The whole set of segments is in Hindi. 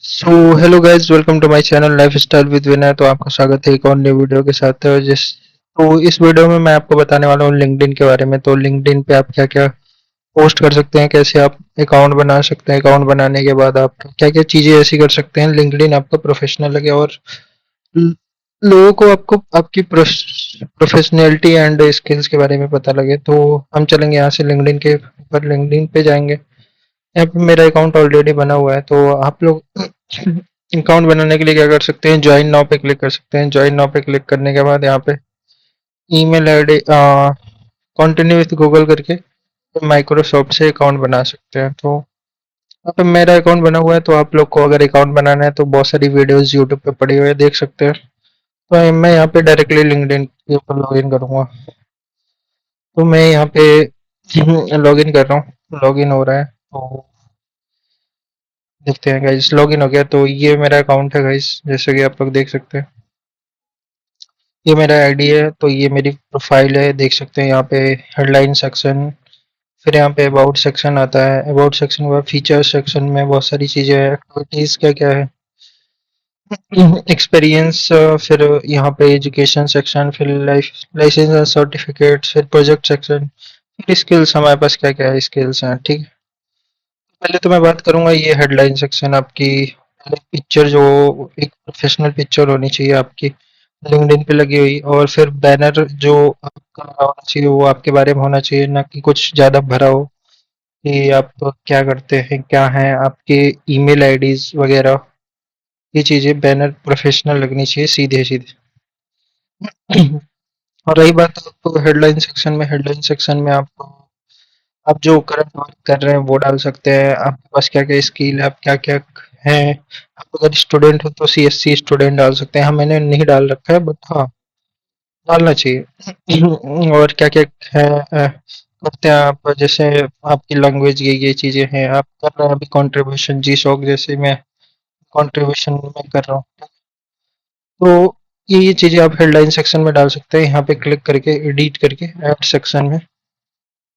So hello guys, welcome to my channel lifestyle with Vinay. तो आपका स्वागत है एक और नई वीडियो के साथ। इस वीडियो में मैं आपको बताने वाला हूँ लिंक्डइन के बारे में। तो लिंक्डइन पे आप क्या क्या पोस्ट कर सकते हैं, कैसे आप अकाउंट बना सकते हैं, अकाउंट बनाने के बाद आप क्या क्या चीज़ें ऐसी कर सकते हैं लिंक्डइन आपका प्रोफेशनल लगे और ल- लोगों को आपको आपकी प्रोफेशनलिटी एंड स्किल्स के बारे में पता लगे। तो हम चलेंगे यहाँ से लिंक्डइन के ऊपर। लिंक्डइन पे जाएंगे। यहाँ पे मेरा अकाउंट ऑलरेडी बना हुआ है। तो आप लोग अकाउंट बनाने के लिए क्या कर सकते हैं, ज्वाइन नाउ पे क्लिक कर सकते हैं। ज्वाइन नाउ पे क्लिक करने के बाद यहाँ पे email ID continue with Google करके माइक्रोसॉफ्ट से अकाउंट बना सकते हैं। तो यहाँ पे मेरा अकाउंट बना हुआ है। तो आप लोग को अगर अकाउंट बनाना है तो बहुत सारी वीडियोस यूट्यूब पे पड़ी हुई है, देख सकते हैं। तो मैं यहाँ पे डायरेक्टली लिंक्डइन के ऊपर लॉग इन करूँगा। तो मैं यहाँ पे लॉग इन कर रहा हूँ, लॉग इन हो रहा है। तो देखते हैं गाइस, लॉगिन हो गया। तो ये मेरा अकाउंट है गाइस, जैसे कि आप लोग देख सकते हैं। ये मेरा आईडी है। तो ये मेरी प्रोफाइल है, देख सकते हैं। यहाँ पे हेडलाइन सेक्शन, फिर यहाँ पे अबाउट सेक्शन आता है। अबाउट सेक्शन के बाद फीचर सेक्शन में बहुत सारी चीज़ें हैं, एक्टिविटीज़ क्या क्या है, एक्सपीरियंस, फिर यहाँ पे एजुकेशन सेक्शन, फिर लाइसेंस एंड सर्टिफिकेट्स, फिर प्रोजेक्ट सेक्शन, फिर स्किल्स, हमारे पास क्या क्या है स्किल्स हैं। ठीक है, पहले तो मैं बात करूंगा ये हेडलाइन सेक्शन आपकी। पहले पिक्चर जो एक प्रोफेशनल पिक्चर होनी चाहिए आपकी लिंक्डइन पे लगी हुई, और फिर बैनर जो आपका होना चाहिए वो आपके बारे में होना चाहिए, ना कि कुछ ज़्यादा भरा हो कि आप क्या करते हैं, क्या हैं आपके ईमेल आईडीज वगैरह। ये चीज़ें बैनर प्रोफेशनल लगनी चाहिए, सीधे सीधे। और रही बात आपको हेडलाइन सेक्शन में, हेडलाइन सेक्शन में आपको आप जो करंट वर्क कर रहे हैं वो डाल सकते हैं। आपके पास क्या क्या स्किल है, आप क्या क्या हैं। आप अगर स्टूडेंट हो तो सीएससी स्टूडेंट डाल सकते हैं। हाँ, मैंने नहीं डाल रखा है, बट हाँ डालना चाहिए। और क्या क्या है करते हैं आप, जैसे आपकी लैंग्वेज ये चीज़ें हैं। आप कर रहे हैं अभी कंट्रीब्यूशन जी शॉक, जैसे मैं कंट्रीब्यूशन में कर रहा हूँ। तो ये चीज़ें आप हेडलाइन सेक्शन में डाल सकते हैं। यहाँ पे क्लिक करके एडिट करके ऐड सेक्शन में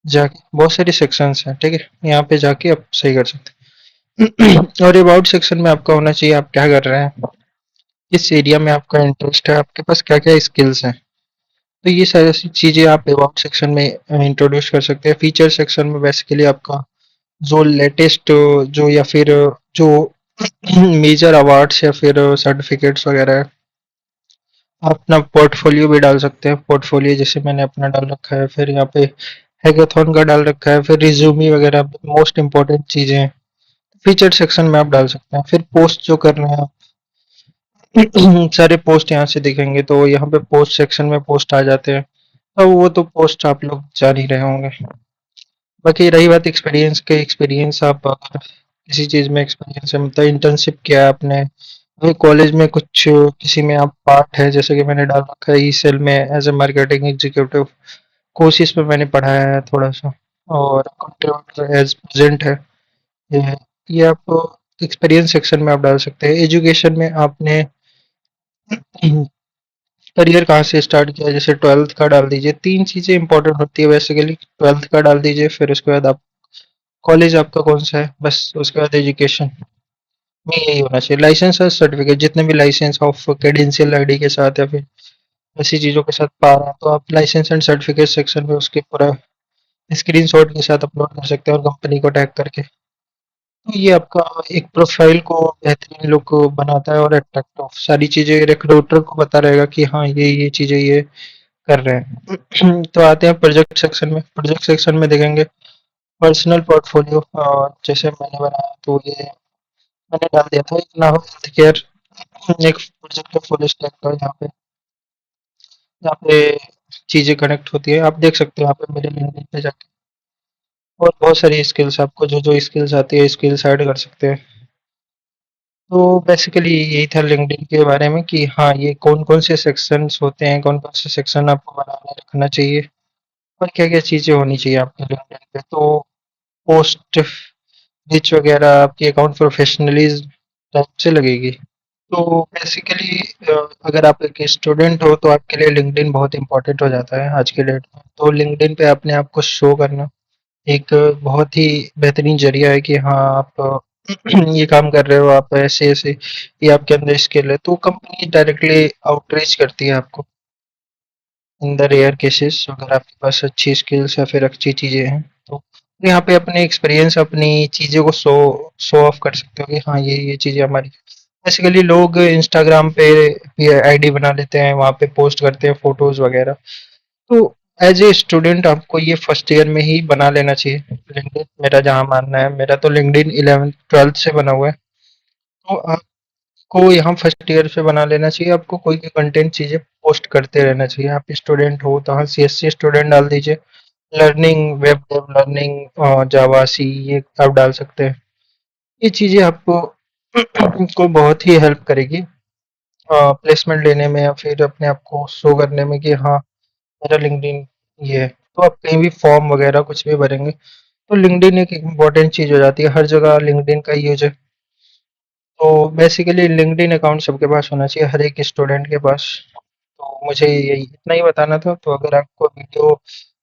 जाके, बहुत सारे सेक्शंस हैं, ठीक है, यहाँ पे जाके आप सही कर सकते हैं। और अबाउट सेक्शन में आपका होना चाहिए आप क्या कर रहे हैं, किस एरिया में आपका इंटरेस्ट है, आपके पास क्या क्या स्किल्स हैं। तो ये सारी चीज़ें आप अबाउट सेक्शन में इंट्रोड्यूस कर सकते हैं। फीचर सेक्शन में बेसिकली आपका जो लेटेस्ट जो या फिर जो मेजर अवार्ड्स या फिर सर्टिफिकेट्स वगैरह है, आप अपना पोर्टफोलियो भी डाल सकते हैं। पोर्टफोलियो जैसे मैंने अपना डाल रखा है, फिर यहाँ पे हैकाथॉन का डाल रखा है, फिर रिज्यूमी वगैरह मोस्ट इंपॉर्टेंट चीज़ें हैं। फीचर सेक्शन में आप डाल सकते हैं। फिर पोस्ट जो कर रहे हैं आप, सारे पोस्ट यहाँ से दिखेंगे। तो यहाँ पे पोस्ट सेक्शन में पोस्ट आ जाते हैं। अब वो तो पोस्ट आप लोग जान ही रहे होंगे। बाकी रही बात एक्सपीरियंस के, एक्सपीरियंस आप अगर किसी चीज़ में एक्सपीरियंस है, मतलब इंटर्नशिप किया है आपने, अभी कॉलेज में कुछ किसी में आप पार्ट है, जैसे कि मैंने डाल रखा है ई सेल में एज ए मार्केटिंग एग्जीक्यूटिव, कोशिश में मैंने पढ़ाया है थोड़ा सा, और कंट्रीब्यूटर एज प्रेजेंट है। ये ये आप एक्सपीरियंस सेक्शन में आप डाल सकते हैं। एजुकेशन में आपने करियर कहाँ से स्टार्ट किया, जैसे ट्वेल्थ का डाल दीजिए। तीन चीज़ें इंपॉर्टेंट होती है बेसिकली, ट्वेल्थ का डाल दीजिए, फिर उसके बाद आप कॉलेज आपका कौन सा है, बस उसके बाद एजुकेशन में यही होना चाहिए। लाइसेंस और सर्टिफिकेट, जितने भी लाइसेंस ऑफ क्रेडेंशियल आईडी के साथ या फिर ऐसी चीज़ों के साथ पा रहे हैं, तो आप लाइसेंस एंड सर्टिफिकेट सेक्शन में उसके पूरा स्क्रीनशॉट के साथ अपलोड कर सकते हैं और कंपनी को टैग करके। तो ये आपका एक प्रोफाइल को बेहतरीन लुक बनाता है और अट्रैक्टिव, सारी चीज़ें रिक्रूटर को पता रहेगा कि हाँ ये चीज़ें ये कर रहे हैं। तो आते हैं प्रोजेक्ट सेक्शन में। प्रोजेक्ट सेक्शन में देखेंगे पर्सनल पोर्टफोलियो, जैसे मैंने बनाया तो ये मैंने डाल दिया था, एक ना हो हेल्थ केयर, एक प्रोजेक्ट का फुल स्टैक का। यहाँ पे चीज़ें कनेक्ट होती है, आप देख सकते हो यहाँ पे मेरे लिंक्डइन पे जाके। और बहुत सारी स्किल्स, आपको जो जो स्किल्स आती है स्किल्स ऐड कर सकते हैं। तो बेसिकली यही था लिंक्डइन के बारे में कि हाँ ये कौन कौन से सेक्शंस होते हैं, कौन कौन से सेक्शन आपको बनाने रखना चाहिए, और क्या क्या चीज़ें होनी चाहिए आपके लिंक्डइन पे। तो पोस्ट रिच वगैरह आपकी अकाउंट प्रोफेशनली टाइप से लगेगी। तो बेसिकली अगर आप एक स्टूडेंट हो तो आपके लिए लिंक्डइन बहुत इंपॉर्टेंट हो जाता है आज के डेट में। तो लिंक्डइन पे अपने आप को शो करना एक बहुत ही बेहतरीन जरिया है कि हाँ आप ये काम कर रहे हो आप, ऐसे-ऐसे ये आपके अंदर स्किल है, तो कंपनी डायरेक्टली आउटरीच करती है आपको इन द रेयर केसेस, अगर आपके पास अच्छी स्किल्स या फिर अच्छी चीज़ें हैं, तो यहाँ पे अपने एक्सपीरियंस, अपनी चीज़ों को शो शो ऑफ कर सकते हो कि हाँ, ये चीज़ें हमारी। बेसिकली लोग इंस्टाग्राम पे ये आईडी बना लेते हैं, वहाँ पे पोस्ट करते हैं फ़ोटोज़ वगैरह। तो एज़ ए स्टूडेंट आपको ये फर्स्ट ईयर में ही बना लेना चाहिए लिंक्डइन, मेरा जहाँ मानना है। मेरा तो लिंक्डइन 11th-12th से बना हुआ है। तो आपको यहाँ फर्स्ट ईयर से बना लेना चाहिए, आपको कोई भी कंटेंट चीज़ें पोस्ट करते रहना चाहिए। आप स्टूडेंट हो तो हाँ, सीएससी स्टूडेंट डाल दीजिए, लर्निंग वेब डेव, लर्निंग जावा, सी, ये आप डाल सकते हैं। ये चीज़ें आपको को बहुत ही हेल्प करेगी प्लेसमेंट लेने में, या फिर अपने आप को शो करने में कि हाँ, मेरा लिंक्डइन ये है। तो आप कहीं भी फॉर्म वगैरह कुछ भी भरेंगे, तो लिंक्डइन एक इम्पोर्टेंट चीज़ हो जाती है, हर जगह लिंक्डइन का यूज़ है। तो बेसिकली लिंक्डइन अकाउंट सबके पास होना चाहिए, हर एक स्टूडेंट के पास। तो मुझे यही इतना ही बताना था। तो अगर आपको वीडियो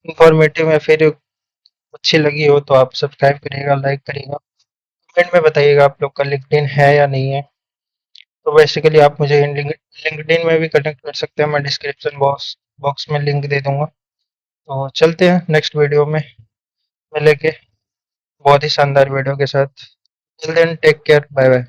इन्फॉर्मेटिव या फिर अच्छी लगी हो तो आप सब्सक्राइब करिएगा, लाइक करिएगा, कमेंट में बताइएगा आप लोग का लिंक्डइन है या नहीं है। तो बेसिकली आप मुझे लिंक्डइन में भी कनेक्ट कर सकते हैं, मैं डिस्क्रिप्शन बॉक्स बॉक्स में लिंक दे दूंगा। तो चलते हैं नेक्स्ट वीडियो में मिलेंगे बहुत ही शानदार वीडियो के साथ। Till then take care, bye bye.